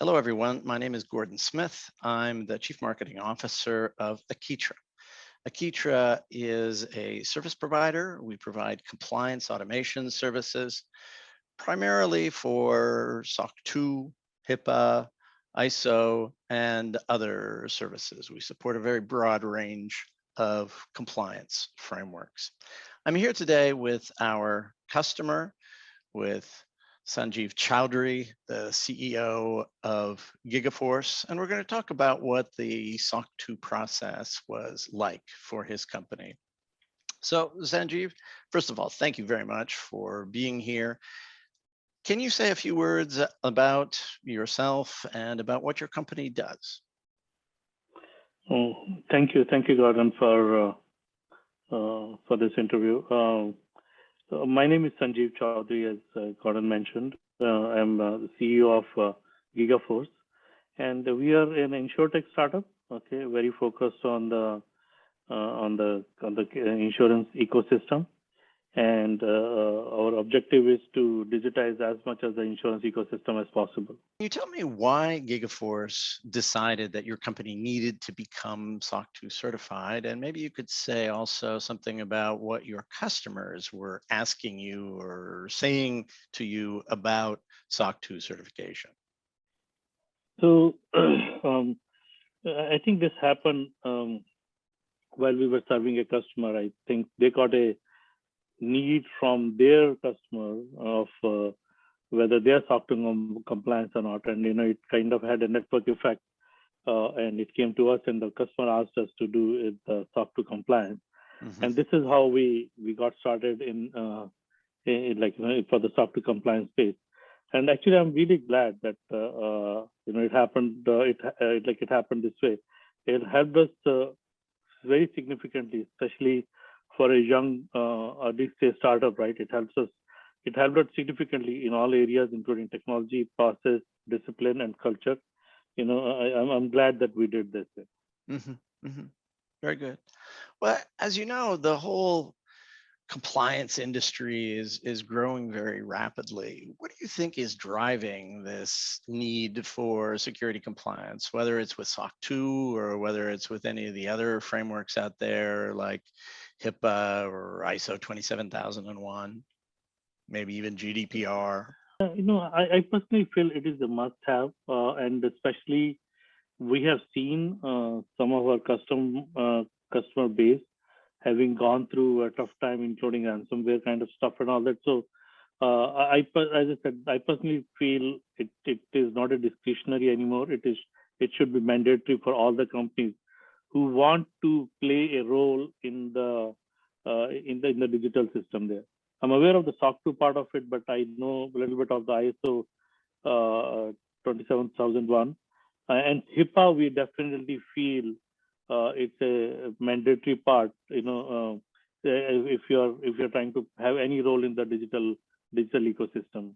Hello, everyone. My name is Gordon Smith. I'm the Chief Marketing Officer of Akitra. Akitra is a service provider. We provide compliance automation services, primarily for SOC 2, HIPAA, ISO, and other services. We support a very broad range of compliance frameworks. I'm here today with our customer, with Sanjeev Chaudhry, the CEO of Gigaforce, and we're going to talk about what the SOC 2 process was like for his company. So Sanjeev, first of all, thank you very much for being here. Can you say a few words about yourself and about what your company does? Thank you, Gordon, for this interview. So my name is Sanjeev Chaudhry, as Gordon mentioned. I'm the CEO of Gigaforce, and we are an insurtech startup. Okay, very focused on the insurance ecosystem, and our objective is to digitize as much of the insurance ecosystem as possible. Can you tell me why Gigaforce decided that your company needed to become SOC 2 certified? And maybe you could say also something about what your customers were asking you or saying to you about SOC 2 certification. So I think this happened while we were serving a customer. I think they got a need from their customer of whether they are SOC 2 compliance or not, and it kind of had a network effect, and it came to us, and the customer asked us to do it, the SOC 2 compliance, and this is how we got started in for the SOC 2 compliance space. And actually, I'm really glad that it happened. It happened this way. It helped us very significantly, especially for a young early-stage startup, right? It helped us significantly in all areas, including technology, process, discipline, and culture. I'm glad that we did this. Very good. Well, as you know, the whole compliance industry is growing very rapidly. What do you think is driving this need for security compliance, whether it's with SOC 2 or whether it's with any of the other frameworks out there like HIPAA or ISO 27001, maybe even GDPR? I personally feel it is a must-have, and especially we have seen some of our customer base having gone through a tough time, including ransomware kind of stuff and all that. So, as I said, I personally feel it is not a discretionary anymore. It should be mandatory for all the companies who want to play a role in the digital system there. I'm aware of the SOC 2 part of it, but I know a little bit of the ISO 27001 and HIPAA. We definitely feel it's a mandatory part. If you're trying to have any role in the digital ecosystem.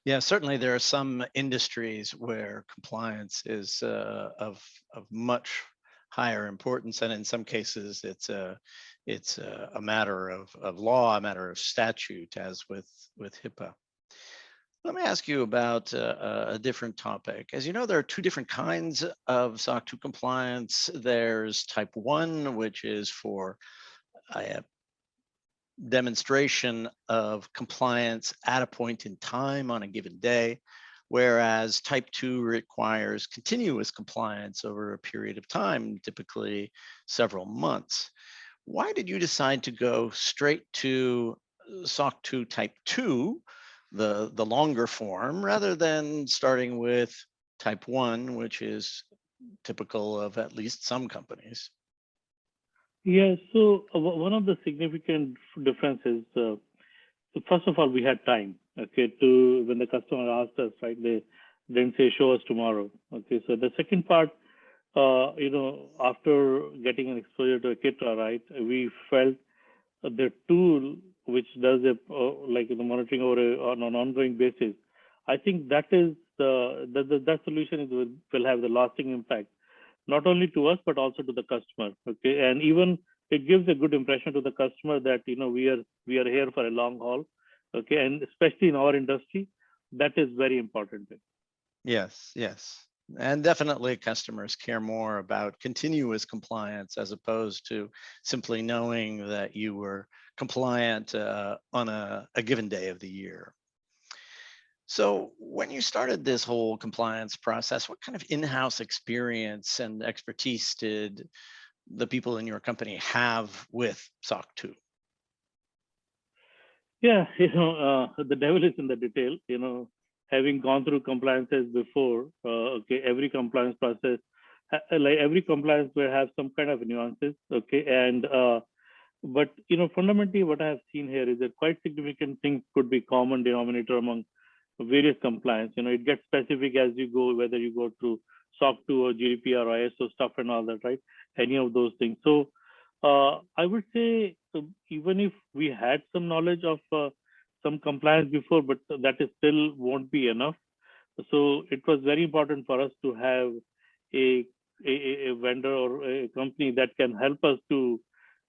Yeah, certainly there are some industries where compliance is of much higher importance, and in some cases it's a matter of law, a matter of statute, as with HIPAA. Let me ask you about a different topic. As you know, there are two different kinds of SOC 2 compliance. There's type 1, which is for a demonstration of compliance at a point in time on a given day, whereas type 2 requires continuous compliance over a period of time, typically several months. Why did you decide to go straight to SOC 2 type 2, the longer form, rather than starting with type 1, which is typical of at least some companies? Yeah, so one of the significant differences, first of all, we had time, okay, when the customer asked us, right, they didn't say, show us tomorrow. Okay, so the second part, after getting an exposure to Akitra, right, we felt the tool which does monitoring on an ongoing basis, I think that is that solution will have the lasting impact, not only to us but also to the customer. Okay, and even it gives a good impression to the customer that we are here for a long haul. Okay, and especially in our industry, that is very important. Yes, yes. And definitely customers care more about continuous compliance as opposed to simply knowing that you were compliant on a given day of the year. So when you started this whole compliance process, what kind of in-house experience and expertise did the people in your company have with SOC 2? Yeah, the devil is in the detail. Having gone through compliances before, okay, every compliance process, like every compliance will have some kind of nuances, okay, and but fundamentally, what I have seen here is that quite significant things could be common denominator among various compliance. It gets specific as you go, whether you go through SOC 2 or GDPR or ISO stuff and all that, right? Any of those things. So I would say even if we had some knowledge of some compliance before, but that is still won't be enough. So it was very important for us to have a a vendor or a company that can help us to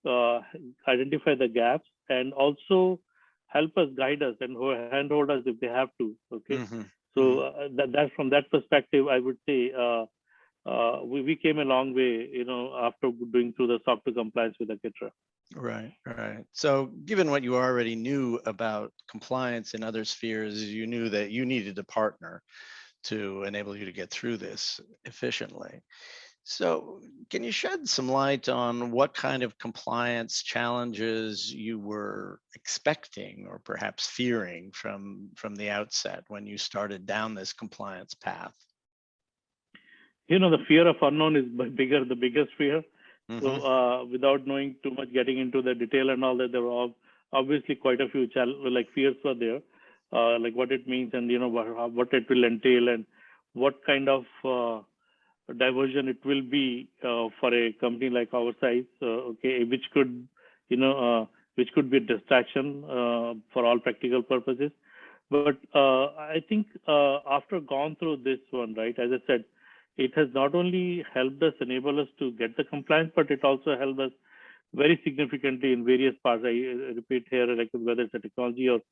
uh, identify the gaps and also help us, guide us, and handhold us if they have to. Okay, Hmm. so that from that perspective, I would say we came a long way, after doing through the SOC 2 compliance with Akitra. Right, right. So given what you already knew about compliance in other spheres, you knew that you needed a partner to enable you to get through this efficiently. So can you shed some light on what kind of compliance challenges you were expecting or perhaps fearing from the outset when you started down this compliance path? The fear of unknown is the biggest fear. So Hmm. without knowing too much, getting into the detail and all that, there were obviously quite a few like fears were there, like what it means and what it will entail and what kind of diversion it will be for a company like our size, okay, which could be a distraction for all practical purposes. But I think after gone through this one, right, as I said, it has not only helped us enable us to get the compliance, but it also helped us very significantly in various parts. I repeat here, like whether it's a technology or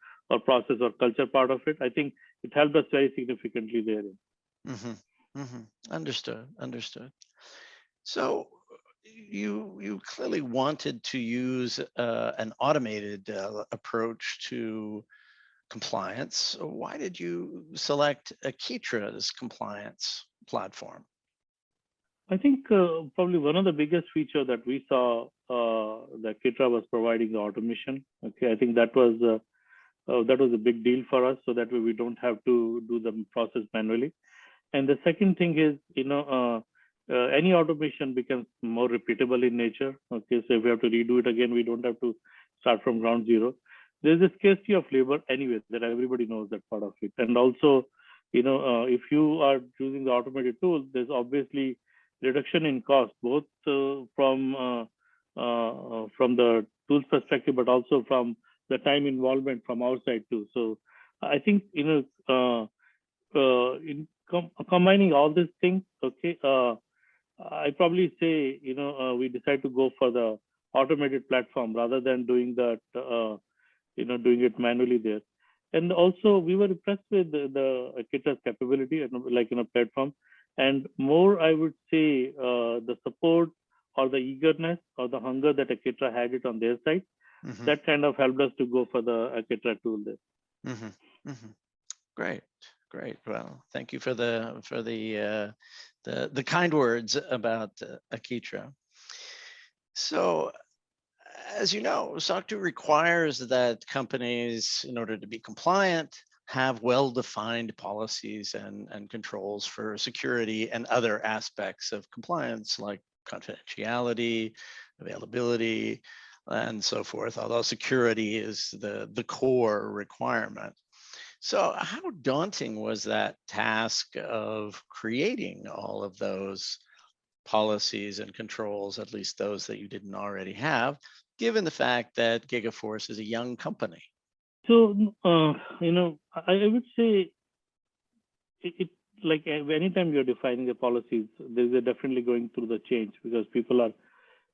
process or culture part of it. I think it helped us very significantly there. Hmm. Hmm. Understood, understood. So you clearly wanted to use an automated approach to compliance. So why did you select Akitra's compliance platform? I think probably one of the biggest feature that we saw that Kitra was providing the automation. Okay, I think that was a big deal for us, so that way we don't have to do the process manually. And the second thing is, any automation becomes more repeatable in nature. Okay, so if we have to redo it again, we don't have to start from ground zero. There's a scarcity of labor anyway, that everybody knows that part of it. And also, if you are using the automated tool, there's obviously reduction in cost, both from the tools perspective, but also from the time involvement from our side too. So I think in combining all these things, okay, I probably say we decide to go for the automated platform rather than doing that, doing it manually there. And also, we were impressed with the Akitra's capability, like in a platform, and more, I would say, the support or the eagerness or the hunger that Akitra had it on their side. Hmm. That kind of helped us to go for the Akitra tool there. Hmm. Hmm. Great, great. Well, thank you for the kind words about Akitra. So, as you know, SOC 2 requires that companies, in order to be compliant, have well-defined policies and controls for security and other aspects of compliance, like confidentiality, availability, and so forth, although security is the core requirement. So how daunting was that task of creating all of those policies and controls, at least those that you didn't already have, given the fact that Gigaforce is a young company? So, I would say it like anytime you're defining the policies, there's a definitely going through the change because people are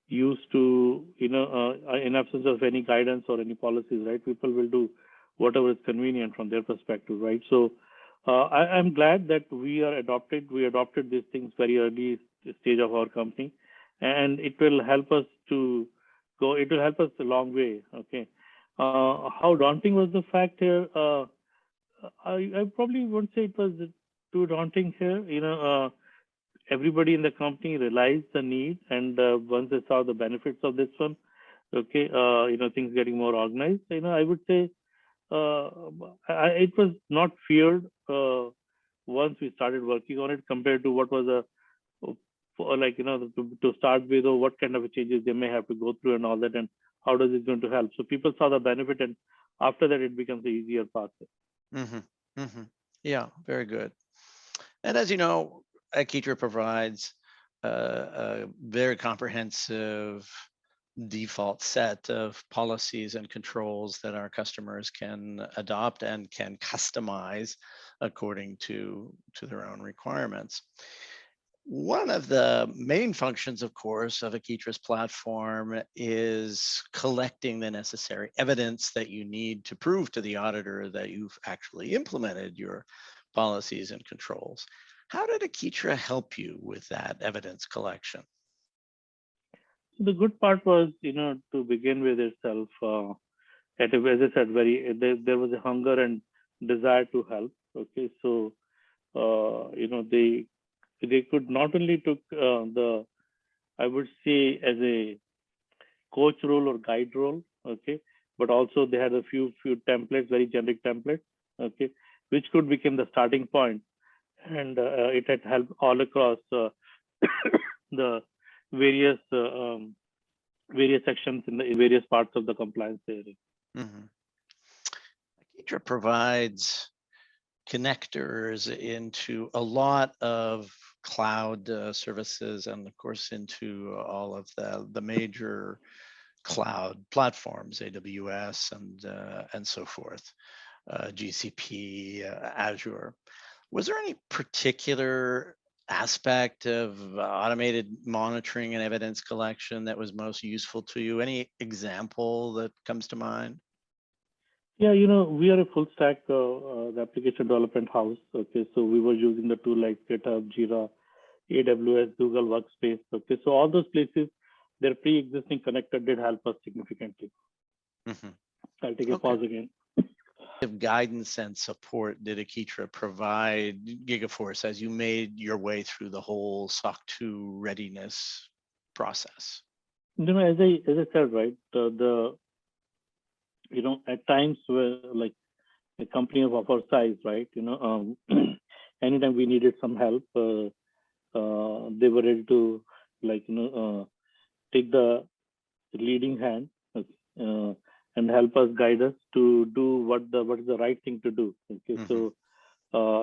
used to, in absence of any guidance or any policies, right? People will do whatever is convenient from their perspective, right? So, I'm glad that we adopted these things very early stage of our company, and it will help us to go. It will help us a long way. Okay. How daunting was the fact here? I probably won't say it was too daunting here. Everybody in the company realized the need, and once they saw the benefits of this one, okay, things getting more organized. I would say it was not feared once we started working on it compared to what was to start with, or what kind of changes they may have to go through and all that, and how does it going to help. So people saw the benefit, and after that it becomes an easier process. Yeah, very good. And as you know, Akitra provides a very comprehensive default set of policies and controls that our customers can adopt and can customize according to their own requirements. One of the main functions, of course, of Akitra's platform is collecting the necessary evidence that you need to prove to the auditor that you've actually implemented your policies and controls. How did Akitra help you with that evidence collection? The good part was, to begin with itself, as I said, there was a hunger and desire to help. Okay, so they could not only took I would say as a coach role or guide role, okay, but also they had a few templates, very generic templates, okay, which could become the starting point, and it had helped all across the various various sections in various parts of the compliance area. Akitra provides connectors into a lot of cloud services, and of course into all of the major cloud platforms, AWS and so forth, GCP, Azure. Was there any particular aspect of automated monitoring and evidence collection that was most useful to you? Any example that comes to mind? Yeah, we are a full stack the application development house. Okay, so we were using the tool like GitHub, Jira, AWS, Google Workspace. Okay, so all those places, their pre-existing connector did help us significantly. I'll take a pause again. Of guidance and support did Akitra provide Gigaforce as you made your way through the whole SOC 2 readiness process? As I said, right, at times where like a company of our size, right, anytime we needed some help, they were ready to take the leading hand and help us, guide us to do what is the right thing to do. Okay, so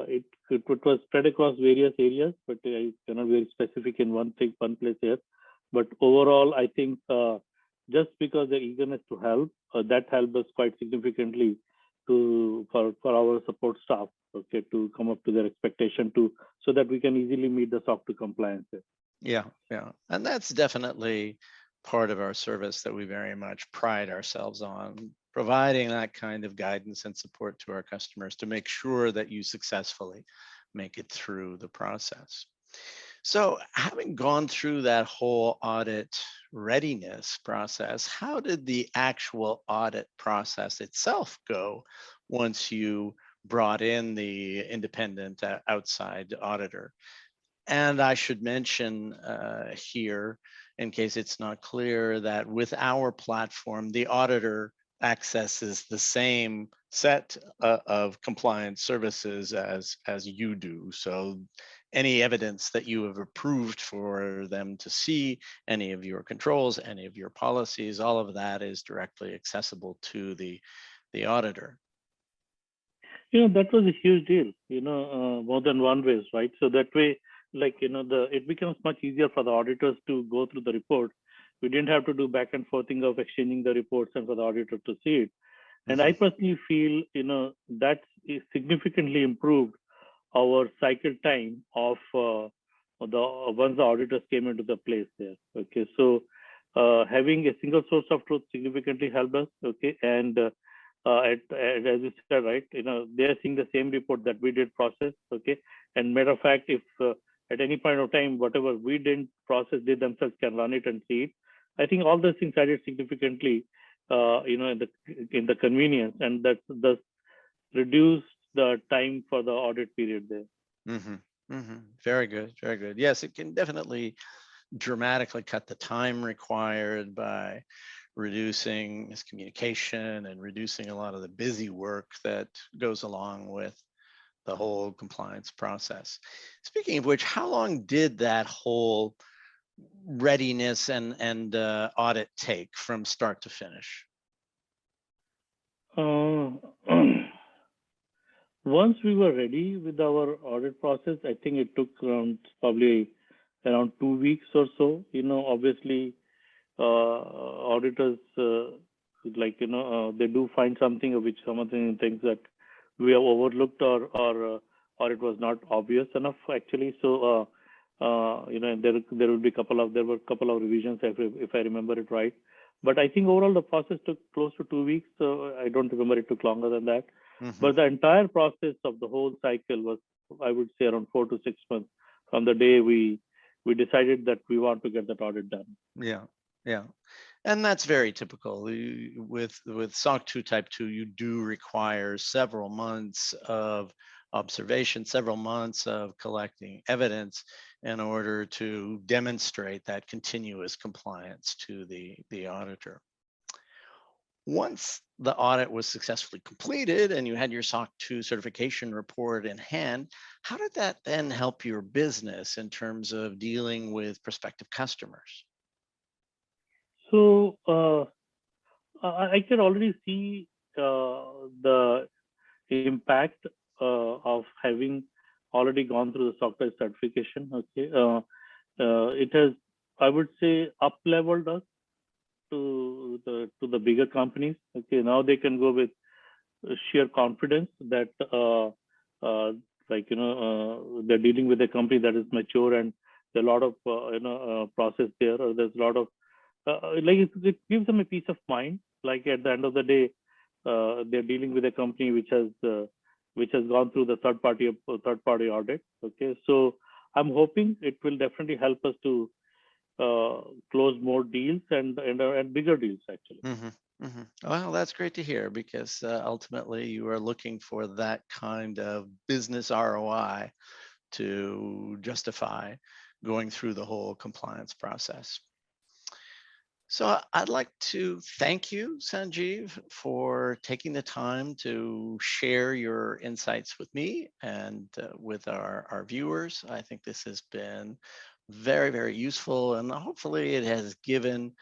it was spread across various areas, but I cannot be very specific in one place here. But overall, I think just because the eagerness to help, that helped us quite significantly for our support staff, okay, to come up to their expectation so that we can easily meet the SOC 2 compliance. Yeah, and that's definitely part of our service that we very much pride ourselves on, providing that kind of guidance and support to our customers to make sure that you successfully make it through the process. So having gone through that whole audit readiness process, how did the actual audit process itself go once you brought in the independent outside auditor? And I should mention here, in case it's not clear, that with our platform, the auditor accesses the same set of compliance services as you do. So any evidence that you have approved for them to see, any of your controls, any of your policies, all of that is directly accessible to the auditor. That was a huge deal, more than one ways, right? So that way, it becomes much easier for the auditors to go through the report. We didn't have to do back and forthing of exchanging the reports and for the auditor to see it. And I personally feel, that significantly improved our cycle time of once the auditors came into the place there. Okay, so having a single source of truth significantly helped us. Okay, and as you said, right, they're seeing the same report that we did process. Okay. And matter of fact, if at any point of time, whatever we didn't process, they themselves can run it and see it. I think all those things added significantly, in the convenience, and that thus reduced the time for the audit period there. Very good, very good. Yes, it can definitely dramatically cut the time required by reducing miscommunication and reducing a lot of the busy work that goes along with the whole compliance process. Speaking of which, how long did that whole readiness and audit take from start to finish? Once we were ready with our audit process, I think it took probably around 2 weeks or so. Obviously, auditors they do find something, which some of the things that we have overlooked, or it was not obvious enough actually. So there were a couple of revisions, if I remember it right. But I think overall the process took close to 2 weeks. So I don't remember it took longer than that. But the entire process of the whole cycle was, I would say, around 4 to 6 months from the day we decided that we want to get that audit done. Yeah. And that's very typical. With SOC 2 Type 2, you do require several months of observation, several months of collecting evidence in order to demonstrate that continuous compliance to the auditor. Once the audit was successfully completed and you had your SOC 2 certification report in hand, how did that then help your business in terms of dealing with prospective customers? So I can already see the impact of having already gone through the software certification. Okay, it has, I would say, up-leveled us to the bigger companies. Okay, now they can go with sheer confidence that they're dealing with a company that is mature, and there's a lot of process there, or there's a lot of it gives them a peace of mind. Like at the end of the day, they're dealing with a company which has gone through the third party audit. Okay, so I'm hoping it will definitely help us to close more deals and bigger deals actually. Well, that's great to hear, because ultimately you are looking for that kind of business ROI to justify going through the whole compliance process. So I'd like to thank you, Sanjeev, for taking the time to share your insights with me and with our viewers. I think this has been very, very useful, and hopefully it has given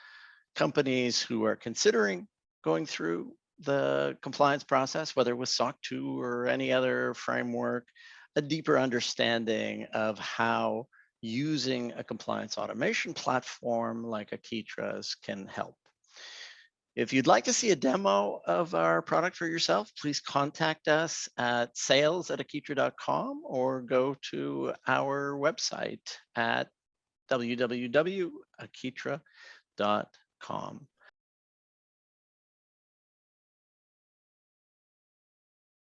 companies who are considering going through the compliance process, whether with SOC 2 or any other framework, a deeper understanding of how using a compliance automation platform like Akitra's can help. If you'd like to see a demo of our product for yourself, please contact us at sales@akitra.com or go to our website at www.akitra.com.